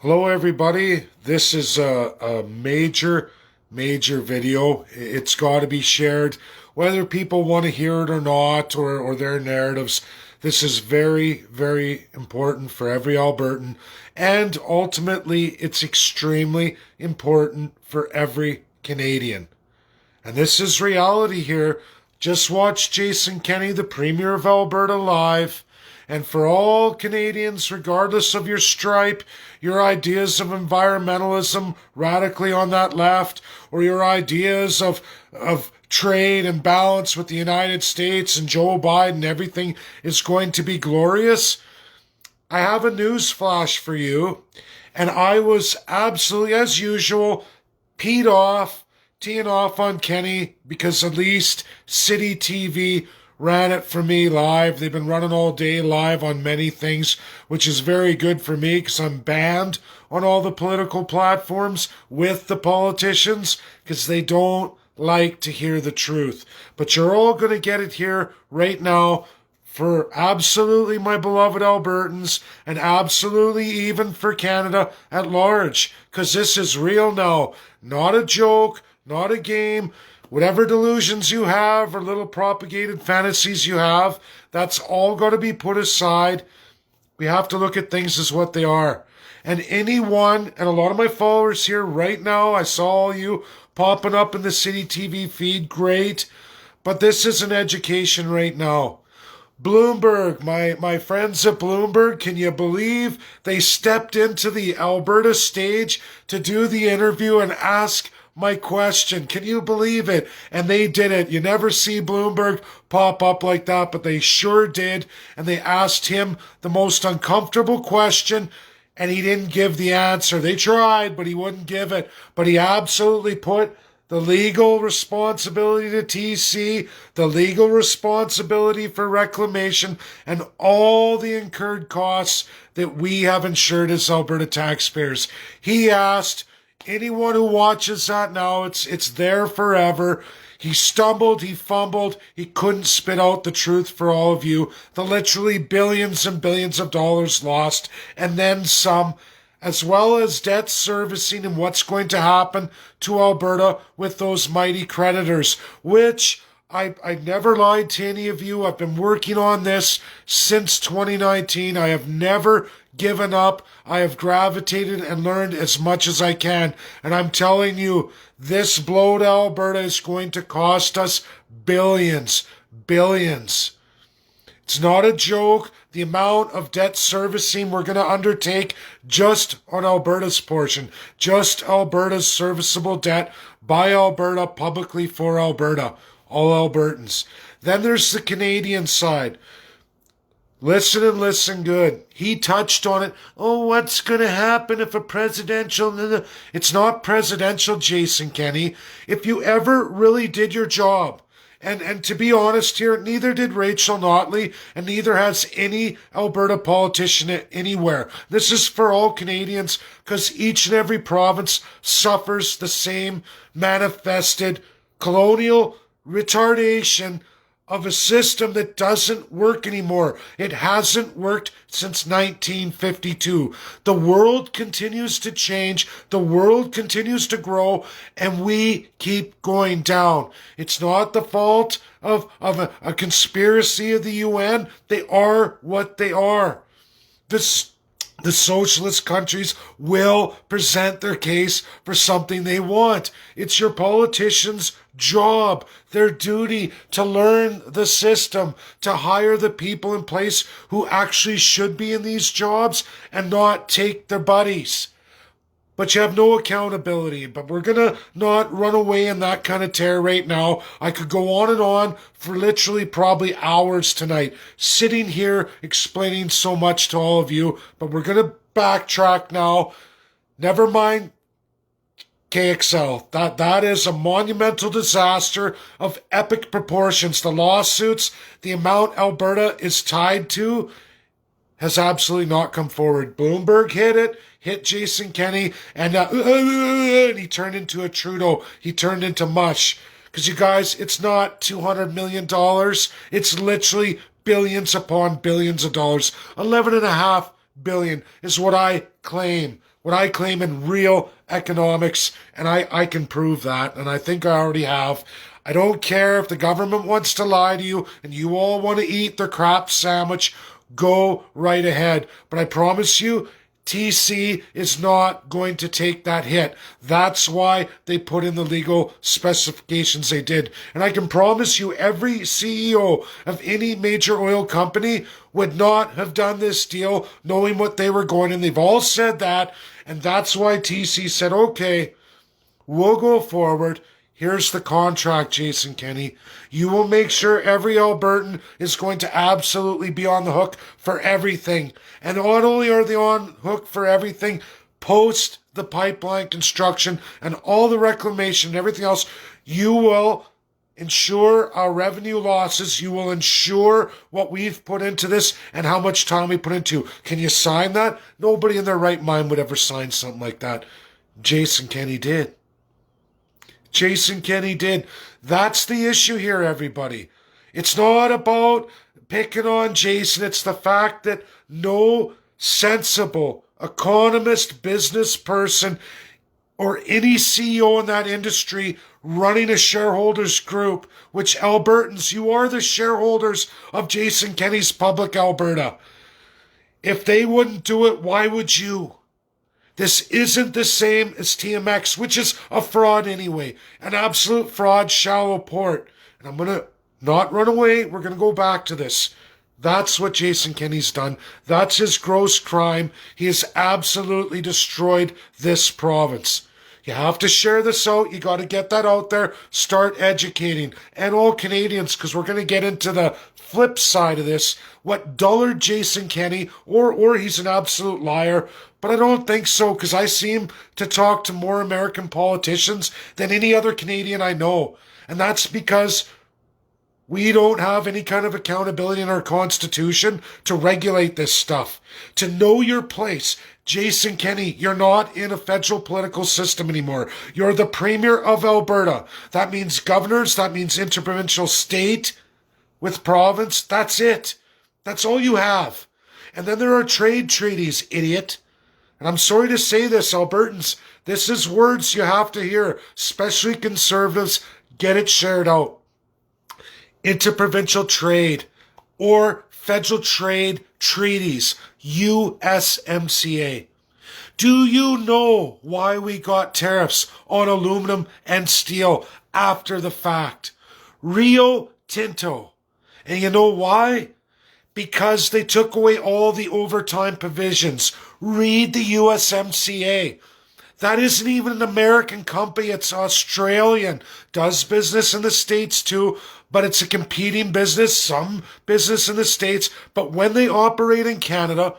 Hello, everybody. This is a major video. It's got to be shared, whether people want to hear it or not, or their narratives. This is very important for every Albertan, and ultimately, it's extremely important for every Canadian. And this is reality here. Just watch Jason Kenney, the Premier of Alberta, live. And for all Canadians, regardless of your stripe, your ideas of environmentalism radically on that left, or your ideas of trade and balance with the United States and Joe Biden, everything is going to be glorious. I have a news flash for you. And I was absolutely, as usual, teeing off on Kenney because at least City TV ran it for me live. They've been running all day live on many things, which is very good for me because I'm banned on all the political platforms with the politicians because they don't like to hear the truth. But you're all going to get it here right now for absolutely my beloved Albertans and absolutely even for Canada at large, because this is real now. Not a joke, not a game. Whatever delusions you have or little propagated fantasies you have, that's all got to be put aside. We have to look at things as what they are. And anyone, and a lot of my followers here right now, I saw all you popping up in the City TV feed, great. But this is an education right now. Bloomberg, my friends at Bloomberg, can you believe they stepped into the Alberta stage to do the interview and ask my question? Can you believe it? And they did it. You never see Bloomberg pop up like that, but they sure did. And they asked him the most uncomfortable question, and he didn't give the answer. They tried, but he wouldn't give it. But he absolutely put the legal responsibility to TC, the legal responsibility for reclamation, and all the incurred costs that we have insured as Alberta taxpayers. He asked, anyone who watches that now, it's there forever. He stumbled, he fumbled, he couldn't spit out the truth for all of you. The literally billions and billions of dollars lost, and then some, as well as debt servicing and what's going to happen to Alberta with those mighty creditors, which I never lied to any of you. I've been working on this since 2019. I have never given up. I have gravitated and learned as much as I can. And I'm telling you, this blow to Alberta is going to cost us billions. It's not a joke. The amount of debt servicing we're going to undertake just on Alberta's portion, just Alberta's serviceable debt by Alberta, publicly for Alberta, all Albertans. Then there's the Canadian side. Listen and listen good. He touched on it. Oh, what's going to happen if a presidential... It's not presidential, Jason Kenney. If you ever really did your job, and to be honest here, neither did Rachel Notley, and neither has any Alberta politician anywhere. This is for all Canadians, because each and every province suffers the same manifested colonial retardation of a system that doesn't work anymore. It hasn't worked since 1952. The world continues to change. The world continues to grow, and we keep going down. It's not the fault of a conspiracy of the UN. They are what they are. The socialist countries will present their case for something they want. It's your politicians' job, their duty to learn the system, to hire the people in place who actually should be in these jobs and not take their buddies. But you have no accountability. But we're going to not run away in that kind of terror right now. I could go on and on for literally probably hours tonight, sitting here explaining so much to all of you. But we're going to backtrack now. Never mind KXL. That is a monumental disaster of epic proportions. The lawsuits, the amount Alberta is tied to, has absolutely not come forward. Bloomberg hit Jason Kenney, and he turned into a Trudeau. He turned into mush. Because you guys, it's not $200 million. It's literally billions upon billions of dollars. $11.5 billion is what I claim what I claim in real economics, and I can prove that, and I think I already have. I don't care if the government wants to lie to you and you all want to eat their crap sandwich, go right ahead. But I promise you, TC is not going to take that hit. That's why they put in the legal specifications they did. And I can promise you every CEO of any major oil company would not have done this deal knowing what they were going in. They've all said that. And that's why TC said, okay, we'll go forward. Here's the contract, Jason Kenney. You will make sure every Albertan is going to absolutely be on the hook for everything. And not only are they on hook for everything, post the pipeline construction and all the reclamation and everything else, you will ensure our revenue losses. You will ensure what we've put into this and how much time we put into. Can you sign that? Nobody in their right mind would ever sign something like that. Jason Kenney did. Jason Kenney did. That's the issue here, everybody. It's not about picking on Jason. It's the fact that no sensible economist, business person, or any CEO in that industry running a shareholders group, which Albertans, you are the shareholders of Jason Kenney's Public Alberta. If they wouldn't do it, why would you? This isn't the same as TMX, which is a fraud anyway. An absolute fraud, shallow port. And I'm going to not run away. We're going to go back to this. That's what Jason Kenney's done. That's his gross crime. He has absolutely destroyed this province. You have to share this out. You got to get that out there. Start educating. And all Canadians, because we're going to get into the flip side of this. What dullard Jason Kenney, or he's an absolute liar. But I don't think so, because I seem to talk to more American politicians than any other Canadian I know. And that's because we don't have any kind of accountability in our Constitution to regulate this stuff. To know your place. Jason Kenney, you're not in a federal political system anymore. You're the Premier of Alberta. That means governors. That means interprovincial state with province. That's it. That's all you have. And then there are trade treaties, idiot. And I'm sorry to say this, Albertans. This is words you have to hear, especially Conservatives. Get it shared out. Interprovincial trade or federal trade treaties, USMCA. Do you know why we got tariffs on aluminum and steel after the fact? Rio Tinto. And you know why? Because they took away all the overtime provisions. Read the USMCA. That isn't even an American company. It's Australian. Does business in the States too, but it's a competing business, some business in the States. But when they operate in Canada,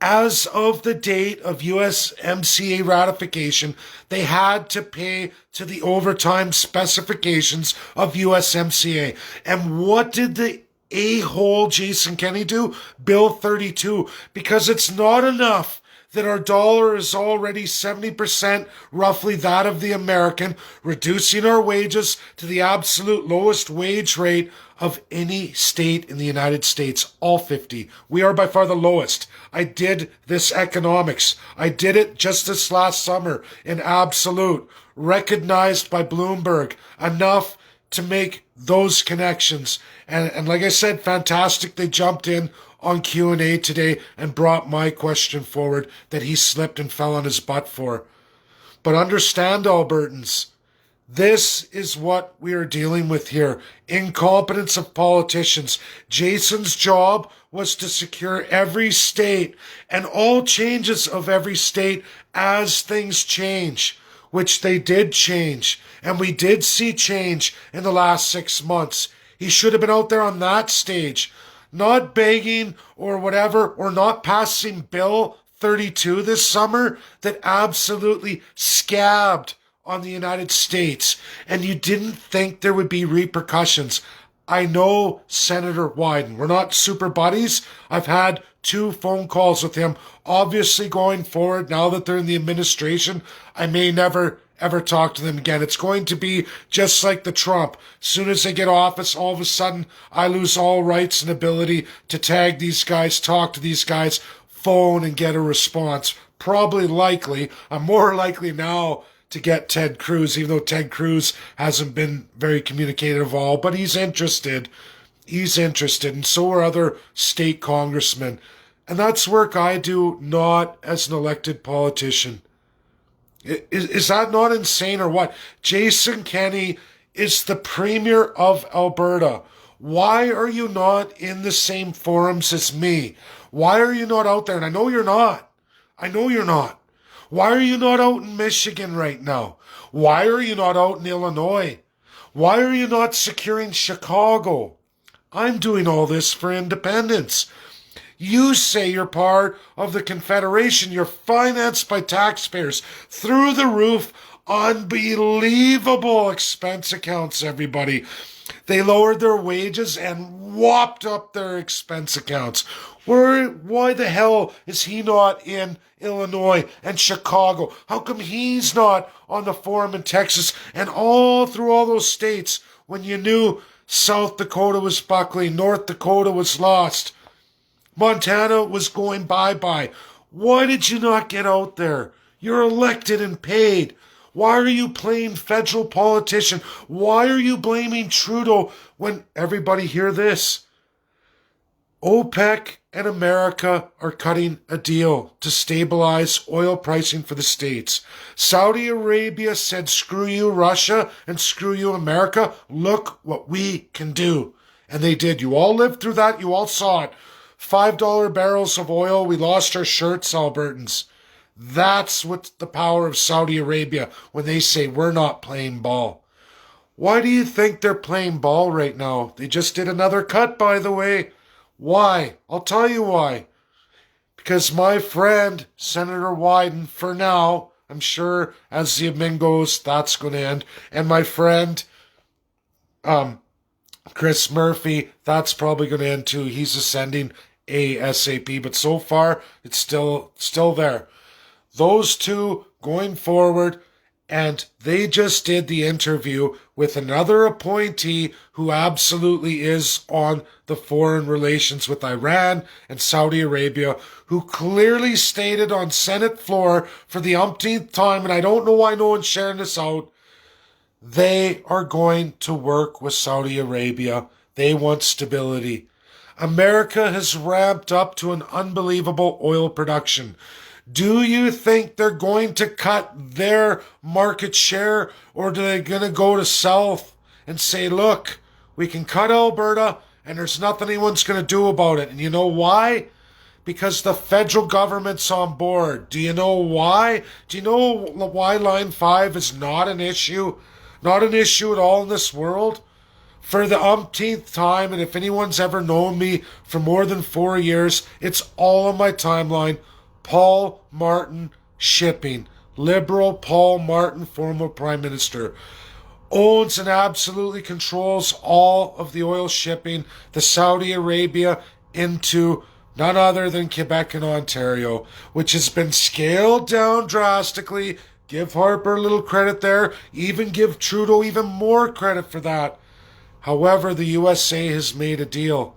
as of the date of USMCA ratification, they had to pay to the overtime specifications of USMCA. And what did the a-hole Jason Kenney do? Bill 32. Because it's not enough that our dollar is already 70% roughly that of the American, reducing our wages to the absolute lowest wage rate of any state in the United States, all 50. We are by far the lowest. I did this economics. I did it just this last summer in absolute, recognized by Bloomberg, enough to make those connections. And like I said, fantastic. They jumped in on Q&A today and brought my question forward that he slipped and fell on his butt for. But understand, Albertans, this is what we are dealing with here. Incompetence of politicians. Jason's job was to secure every state and all changes of every state as things change, which they did change. And we did see change in the last 6 months. He should have been out there on that stage, not begging or whatever, or not passing Bill 32 this summer that absolutely scabbed on the United States. And you didn't think there would be repercussions. I know Senator Wyden. We're not super buddies. I've had 2 phone calls with him. Obviously, going forward, now that they're in the administration, I may never ever talk to them again. It's going to be just like the Trump. As soon as they get office, all of a sudden, I lose all rights and ability to tag these guys, talk to these guys, phone and get a response. probably likely. I'm more likely now to get Ted Cruz, even though Ted Cruz hasn't been very communicative at all, but he's interested. He's interested, and so are other state congressmen. And that's work I do, not as an elected politician. Is that not insane or what? Jason Kenney is the Premier of Alberta. Why are you not in the same forums as me? Why are you not out there? And I know you're not. I know you're not. Why are you not out in Michigan right now? Why are you not out in Illinois? Why are you not securing Chicago? I'm doing all this for independence. You say you're part of the Confederation. You're financed by taxpayers. Through the roof, unbelievable expense accounts, everybody. They lowered their wages and whopped up their expense accounts. Why the hell is he not in Illinois and Chicago? How come he's not on the forum in Texas and all through all those states when you knew South Dakota was buckling, North Dakota was lost, Montana was going bye-bye? Why did you not get out there? You're elected and paid. Why are you playing federal politician? Why are you blaming Trudeau when everybody hear this? OPEC and America are cutting a deal to stabilize oil pricing for the states. Saudi Arabia said, screw you, Russia, and screw you, America. Look what we can do. And they did. You all lived through that. You all saw it. $5 barrels of oil. We lost our shirts, Albertans. That's what's the power of Saudi Arabia when they say we're not playing ball. Why do you think they're playing ball right now? They just did another cut, by the way. Why? I'll tell you why. Because my friend, Senator Wyden, for now, I'm sure as the admin goes, that's going to end. And my friend, Chris Murphy, that's probably going to end too. He's ascending ASAP, but so far, it's still there. Those two going forward, and they just did the interview with another appointee who absolutely is on the foreign relations with Iran and Saudi Arabia, who clearly stated on Senate floor for the umpteenth time, and I don't know why no one's sharing this out, they are going to work with Saudi Arabia. They want stability. America has ramped up to an unbelievable oil production. Do you think they're going to cut their market share, or are they going to go to south and say, look, we can cut Alberta and there's nothing anyone's going to do about it? And you know why? Because the federal government's on board. Do you know why? Do you know why Line 5 is not an issue? Not an issue at all in this world? For the umpteenth time, and if anyone's ever known me for more than 4 years, it's all on my timeline. Paul Martin Shipping, Liberal Paul Martin, former Prime Minister, owns and absolutely controls all of the oil shipping to Saudi Arabia into none other than Quebec and Ontario, which has been scaled down drastically. Give Harper a little credit there, even give Trudeau even more credit for that. However, the USA has made a deal.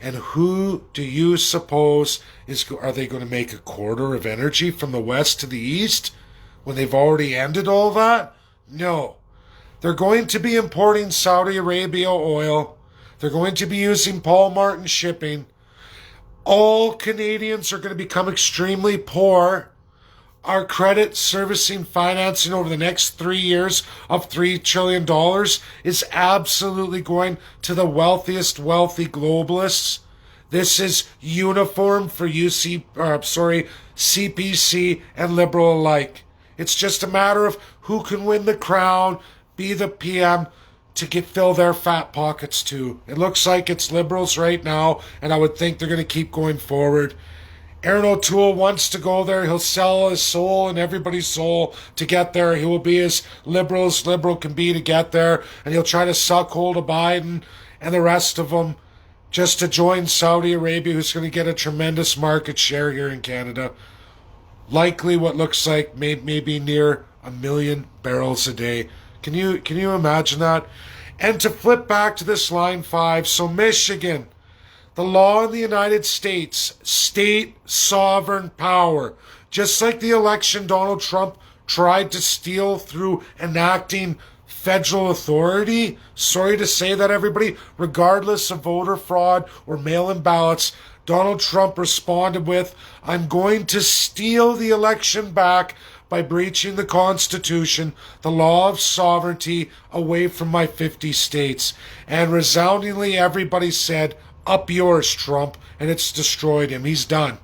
And who do you suppose are they going to make a quarter of energy from the west to the east when they've already ended all that? No. They're going to be importing Saudi Arabia oil. They're going to be using Paul Martin Shipping. All Canadians are going to become extremely poor. Our credit servicing financing over the next 3 years of $3 trillion is absolutely going to the wealthiest wealthy globalists. This is uniform for CPC and Liberal alike. It's just a matter of who can win the crown, be the PM, to fill their fat pockets too. It looks like it's Liberals right now, and I would think they're going to keep going forward. Aaron O'Toole wants to go there. He'll sell his soul and everybody's soul to get there. He will be as liberal as liberal can be to get there. And he'll try to suck hold of Biden and the rest of them just to join Saudi Arabia, who's going to get a tremendous market share here in Canada. Likely what looks like maybe near 1 million barrels a day. Can you imagine that? And to flip back to this Line 5, so Michigan, the law in the United States, state sovereign power. Just like the election Donald Trump tried to steal through enacting federal authority. Sorry to say that, everybody. Regardless of voter fraud or mail-in ballots, Donald Trump responded with, I'm going to steal the election back by breaching the Constitution, the law of sovereignty, away from my 50 states. And resoundingly, everybody said, up yours, Trump, and it's destroyed him. He's done.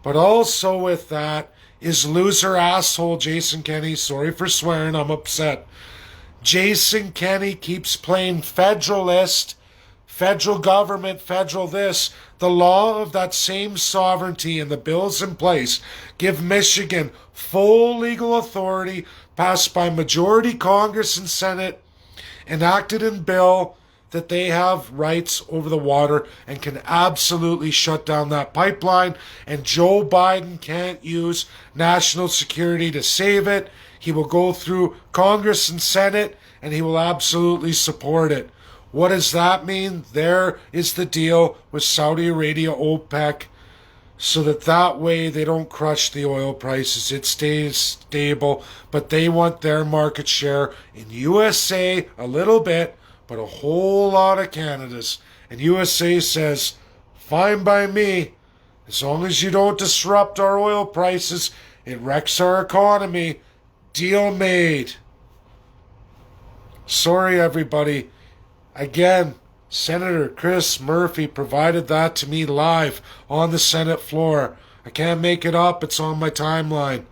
But also with that is loser asshole Jason Kenney. Sorry for swearing, I'm upset. Jason Kenney keeps playing federalist, federal government, federal this. The law of that same sovereignty and the bills in place give Michigan full legal authority, passed by majority Congress and Senate, enacted in bill, that they have rights over the water and can absolutely shut down that pipeline. And Joe Biden can't use national security to save it. He will go through Congress and Senate, and he will absolutely support it. What does that mean? There is the deal with Saudi Arabia, OPEC, so that way they don't crush the oil prices. It stays stable, but they want their market share in USA a little bit, but a whole lot of Canada's. And USA says, fine by me, as long as you don't disrupt our oil prices. It wrecks our economy. Deal made. Sorry, everybody. Again, Senator Chris Murphy provided that to me live on the Senate floor. I can't make it up. It's on my timeline.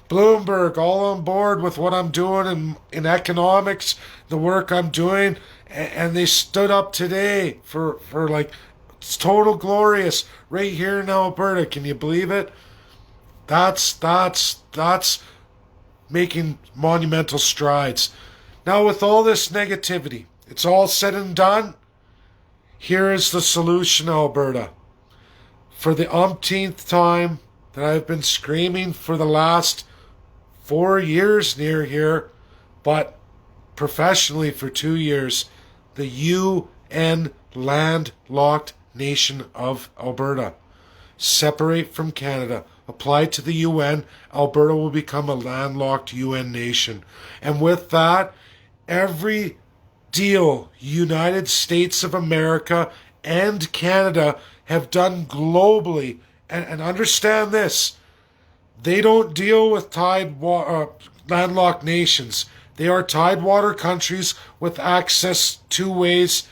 Bloomberg, all on board with what I'm doing in economics, the work I'm doing, and they stood up today for like, it's total glorious right here in Alberta. Can you believe it? That's making monumental strides. Now, with all this negativity, it's all said and done. Here is the solution, Alberta. For the umpteenth time that I've been screaming for the last 4 years near here, but professionally for 2 years, the UN landlocked nation of Alberta. Separate from Canada. Apply to the UN. Alberta will become a landlocked UN nation. And with that, every deal United States of America and Canada have done globally, and understand this, they don't deal with landlocked nations. They are tidewater countries with access 3 ways,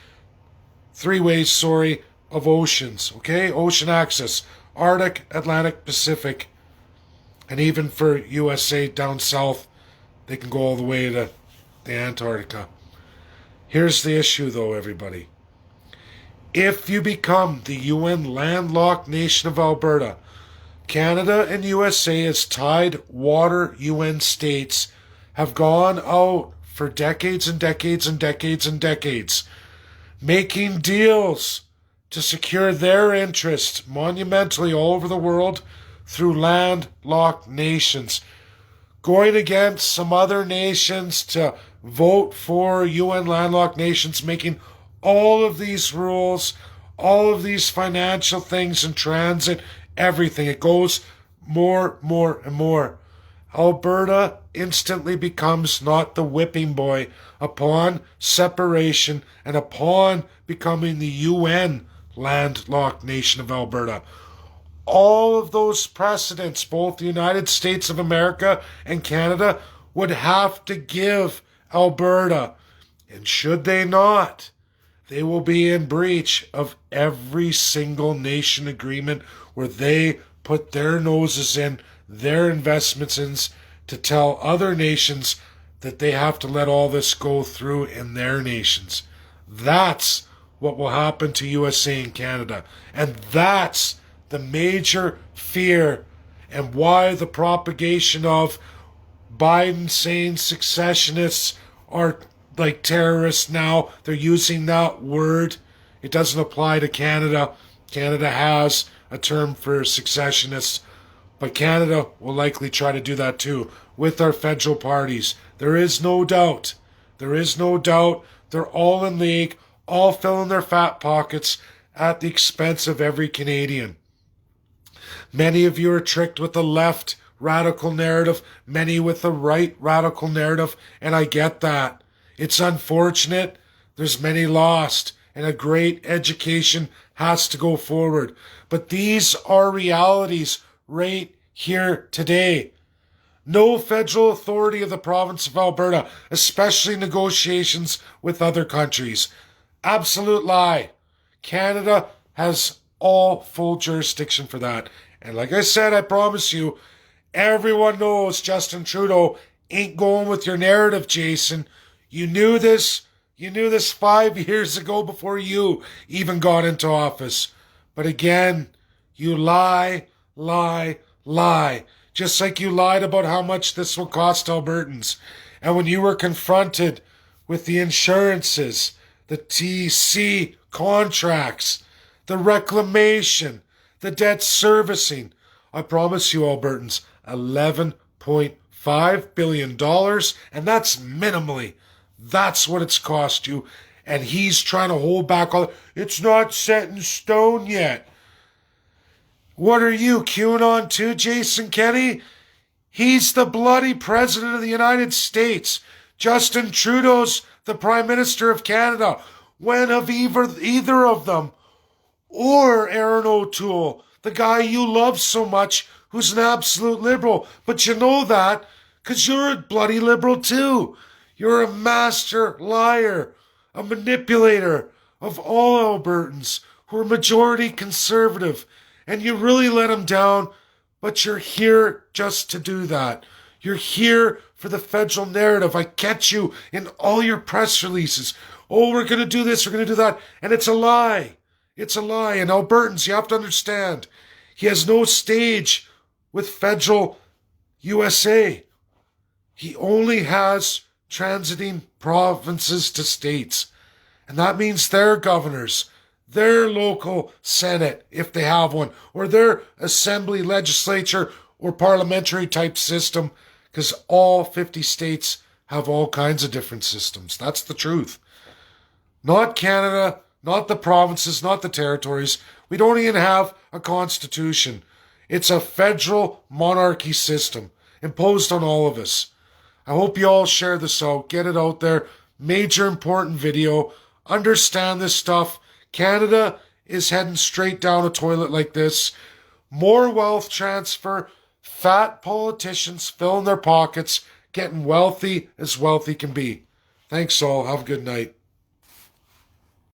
of oceans, okay? Ocean access, Arctic, Atlantic, Pacific, and even for USA down south, they can go all the way to the Antarctica. Here's the issue, though, everybody. If you become the UN landlocked nation of Alberta, Canada and USA as tidewater UN states have gone out for decades and decades and decades and decades, making deals to secure their interests monumentally all over the world through landlocked nations, going against some other nations to vote for UN landlocked nations, making all of these rules, all of these financial things in transit, everything. It goes more and more. Alberta instantly becomes not the whipping boy upon separation and upon becoming the UN landlocked nation of Alberta. All of those precedents, both the United States of America and Canada, would have to give Alberta. And should they not, they will be in breach of every single nation agreement where they put their noses in, their investments in, to tell other nations that they have to let all this go through in their nations. That's what will happen to USA and Canada. And that's the major fear, and why the propagation of Biden saying secessionists are like terrorists now. They're using that word. It doesn't apply to Canada. Canada has a term for secessionists, but Canada will likely try to do that too with our federal parties. There is no doubt. There is no doubt. They're all in league, all filling their fat pockets at the expense of every Canadian. Many of you are tricked with the left radical narrative, many with the right radical narrative, and I get that. It's unfortunate. There's many lost, and a great education has to go forward. But these are realities right here today. No federal authority of the province of Alberta, especially negotiations with other countries. Absolute lie. Canada has all full jurisdiction for that. And like I said, I promise you, everyone knows Justin Trudeau ain't going with your narrative, Jason. You knew this. You knew this 5 years ago before you even got into office. But again, you lie, lie, lie. Just like you lied about how much this will cost Albertans. And when you were confronted with the insurances, the TC contracts, the reclamation, the debt servicing, I promise you, Albertans, $11.5 billion, and that's minimally. That's what it's cost you. And he's trying to hold back all. It's not set in stone yet. What are you, QAnon too, Jason Kenney? He's the bloody president of the United States. Justin Trudeau's the Prime Minister of Canada. When have either of them, or Aaron O'Toole, the guy you love so much, who's an absolute liberal, but you know that because you're a bloody liberal too. You're a master liar, a manipulator of all Albertans who are majority conservative, and you really let them down, but you're here just to do that. You're here for the federal narrative. I catch you in all your press releases. Oh, we're going to do this, we're going to do that, and it's a lie. It's a lie. And Albertans, you have to understand, he has no stage with federal USA. He only has transiting provinces to states. And that means their governors, their local Senate, if they have one, or their assembly, legislature, or parliamentary type system, because all 50 states have all kinds of different systems. That's the truth. Not Canada, not the provinces, not the territories. We don't even have a constitution. It's a federal monarchy system imposed on all of us. I hope you all share this out. Get it out there. Major important video. Understand this stuff. Canada is heading straight down a toilet like this. More wealth transfer. Fat politicians filling their pockets. Getting wealthy as wealthy can be. Thanks all. Have a good night.